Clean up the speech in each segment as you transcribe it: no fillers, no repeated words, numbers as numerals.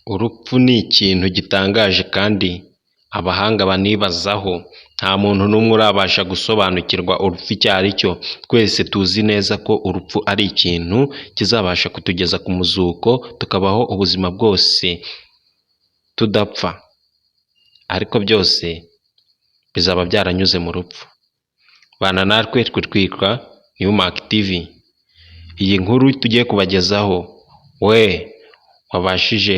Urupfu ni ikintu gitangaje kandi abahanga banibazaho. Nta muntu n'umwe urabasha gusobanukirwa urupfu icyo ari cyo. Twese tuzi neza ko urupfu ari ikintu kizabasha kutugeza ku muzuko, tukabaho ubuzima bwose tudapfa. Ariko byose bizaba byaranyuze mu rupfu. Bana natwe twitwa Newmark TV. Iyi nkuru tugiye kubagezaho, we wabashije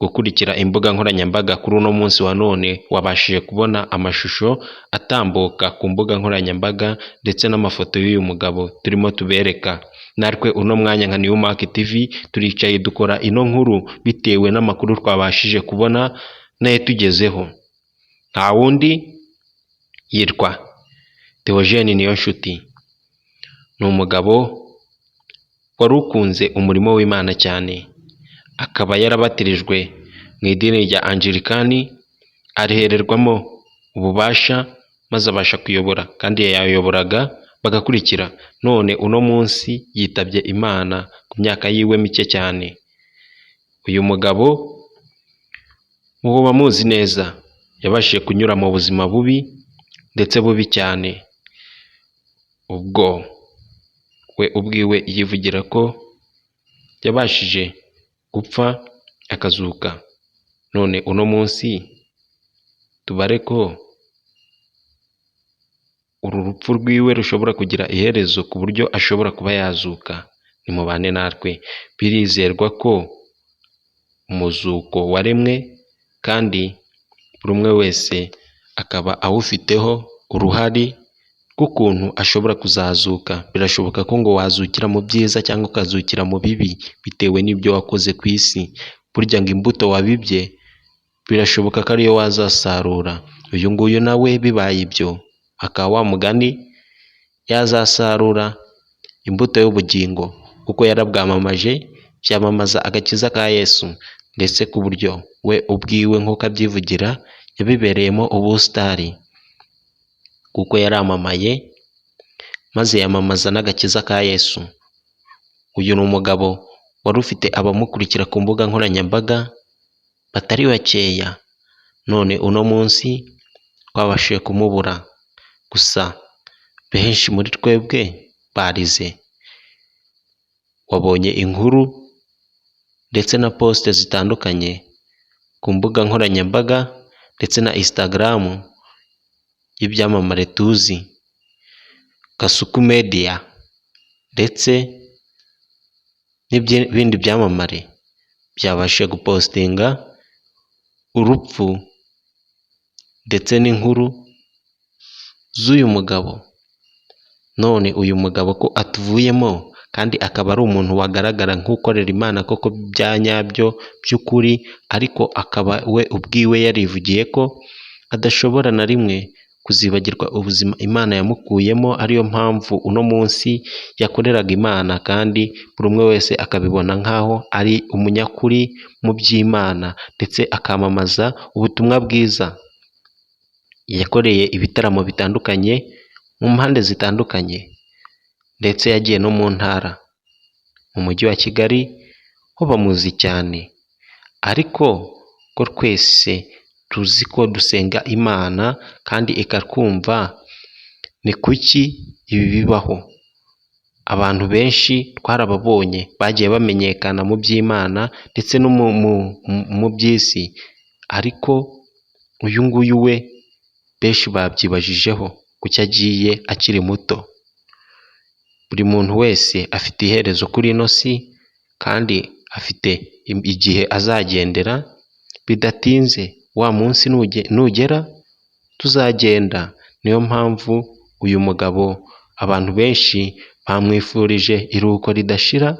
gukurikira imbuga nkoranyambaga kuri uno munsi wa none, wabashije kubona amashusho atambuka ku mbuga nkoranyambaga ndetse n'amafoto y'uyu mugabo turimo tubereka. Natwe uno mwanya nka Newmark TV turicaye dukora ino nkuru bitewe n'amakuru twabashije kubona nayo tugezeho. Nta wundi yitwa Theogene Niyonshuti. Ni umugabo wari ukunze umurimo w'Imana cyane, akaba yarabatirijwe mu idini rya Angilikani, arihererwamo ububasha maze abasha kuyobora, kandi yayoboraga bagakurikira. None uno munsi yitabye Imana ku myaka yiwe mike cyane. Uyu mugabo muba muzi neza, yabashije kunyura mu buzima bubi ndetse bubi cyane, ubwo we ubwiwe yivugira ko yabashije gupfa akazuka. None uno munsi tubare ko uru rupfu rwiwe rushobora kugira iherezo ku buryo ashobora kuba yazuka. Nimubane natwe. Birizerwa ko umuzuko waremwe kandi buri umwe wese akaba awufiteho uruhare rw'ukuntu ashobora kuzazuka. Birashoboka ko ngo wazukira mu byiza cyangwa ukazukira mu bibi bitewe n'ibyo wakoze ku isi. Burya ngo imbuto wabibye birashoboka ko ariyo wazasarura. Uyu nguyu nawe bibaye ibyo, akaba wa mugani yazasarura imbuto y'ubugingo, kuko yarabwamamaje, byamamaza agakiza ka Yesu, ndetse ku buryo we ubwiwe nk'uko abyivugira yabibereyemo ubusitari, kuko yaramamaye maze yamamaza n'agakiza ka Yesu. Uyu ni umugabo wari ufite abamukurikira ku mbuga nkoranyambaga batari bakeya. None uno munsi twabashije kumubura, gusa benshi muri twebwe barize. Wabonye inkuru ndetse na poste zitandukanye ku mbuga nkoranyambaga ndetse na Instagram y'ibyamamare tuzi, Kasuku Media ndetse n'ibindi byamamare byabashije gupostinga urupfu ndetse n'inkuru z'uyu mugabo. None uyu mugabo ko atuvuyemo kandi akaba ari umuntu wagaragara nk'ukorera Imana koko bya nyabyo by'ukuri, ariko akaba we ubwiwe yarivugiye ko adashobora na rimwe kuzibagirwa ubuzima Imana yamukuyemo. Ariyo mpamvu uno munsi yakoreraga Imana, kandi buri umwe wese akabibona nk'aho ari umunyakuri mu by'Imana, ndetse akamamaza ubutumwa bwiza. Yakoreye ibitaramo bitandukanye mu mpande zitandukanye, ndetse yagiye no mu ntara. Mu mujyi wa Kigali ho bamuzi cyane, ariko ko twese tuzi ko dusenga Imana kandi ikatwumva. Ni kuki ibi bibaho? Abantu benshi twarababonye bagiye bamenyekana mu by'Imana ndetse no mu by'isi, ariko uyu nguyu we benshi babyibajijeho kuki agiye akiri muto. Buri muntu wese afite iherezo kuri ino si, kandi afite igihe azagendera. Bidatinze wa munsi nugera tuzagenda. Niyo mpamvu uyu mugabo abantu benshi bamwifurije iruhuko ridashira,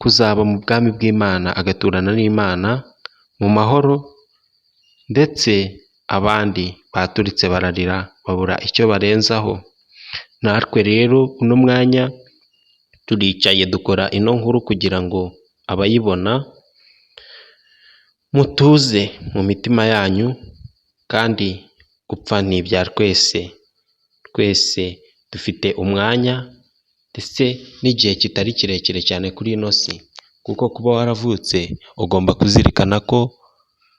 kuzaba mu bwami bw'Imana agaturana n'Imana mu mahoro, ndetse abandi baturitse bararira babura icyo barenzaho. Natwe rero uno mwanya turicaye dukora ino nkuru kugira ngo abayibona mutuze mu mitima yanyu, kandi gupfa ni ibya twese. Twese dufite umwanya ndetse n'igihe kitari kirekire cyane kuri ino si, kuko kuba waravutse ugomba kuzirikana ko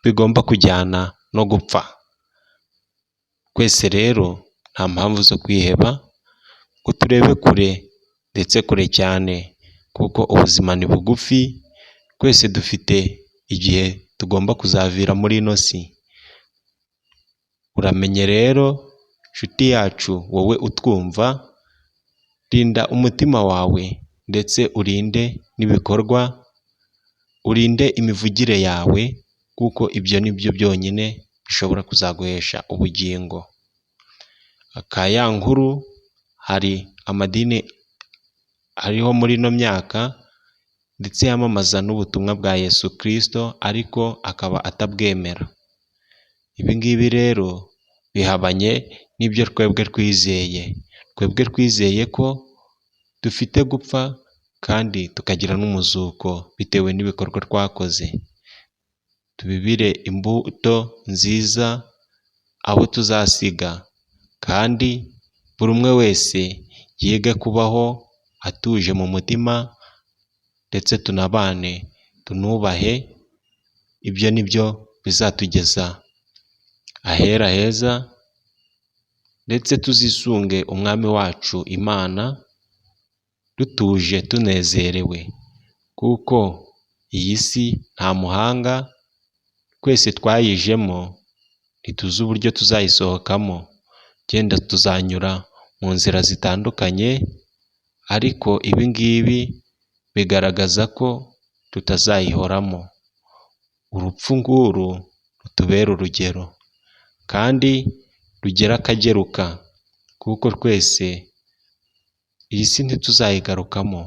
bigomba kujyana no gupfa. Twese rero nta mpamvu zo kwiheba ngo turebe kure ndetse kure cyane, kuko ubuzima ni bugufi, twese dufite igihe tugomba kuzavira muri ino si. Uramenye rero nshuti yacu, wowe utwumva, rinda umutima wawe ndetse urinde n'ibikorwa, urinde imivugire yawe, kuko ibyo ni byo byonyine bishobora kuzaguhesha ubugingo. Aka ya nkuru, hari amadini ariho muri ino myaka ndetse yamamaza n'ubutumwa bwa Yesu Kristo ariko akaba atabwemera. Ibi ngibi rero bihabanye n'ibyo twebwe twizeye. Twebwe twizeye ko dufite gupfa kandi tukagira n'umuzuko bitewe n'ibikorwa twakoze. Tubibire imbuto nziza abo tuzasiga, kandi buri umwe wese yige kubaho atuje mu mutima, ndetse tunabane tunubahe. Ibyo ni byo bizatugeza ahera heza, ndetse tuzisunge umwami wacu Imana dutuje tunezerewe, kuko iyi si nta muhanga, twese twayijemo ntituzi uburyo tuzayisohokamo. Genda tuzanyura mu nzira zitandukanye, ariko ibi ngibi bigaragaza ko tutazayihoramo. Urupfu nguru rutubere urugero, kandi rugere akageruka, kuko twese iyi si ntituzayigarukamo.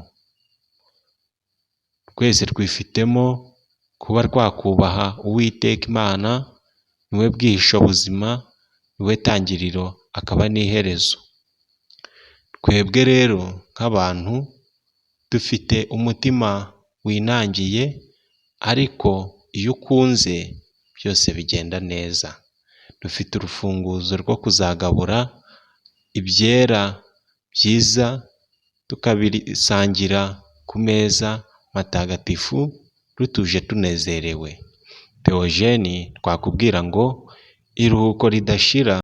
Twese twifitemo kuba twakubaha Uwiteka Imana, niwe bwihisho buzima, niwe tangiriro akaba n'iherezo. Twebwe rero nk'abantu dufite umutima winangiye, ariko iyo ukunze byose bigenda neza. Dufite urufunguzo rwo kuzagabura ibyera byiza, tukabisangira ku meza matagatifu dutuje tunezerewe. Theogene twakubwira ngo iruhuko ridashira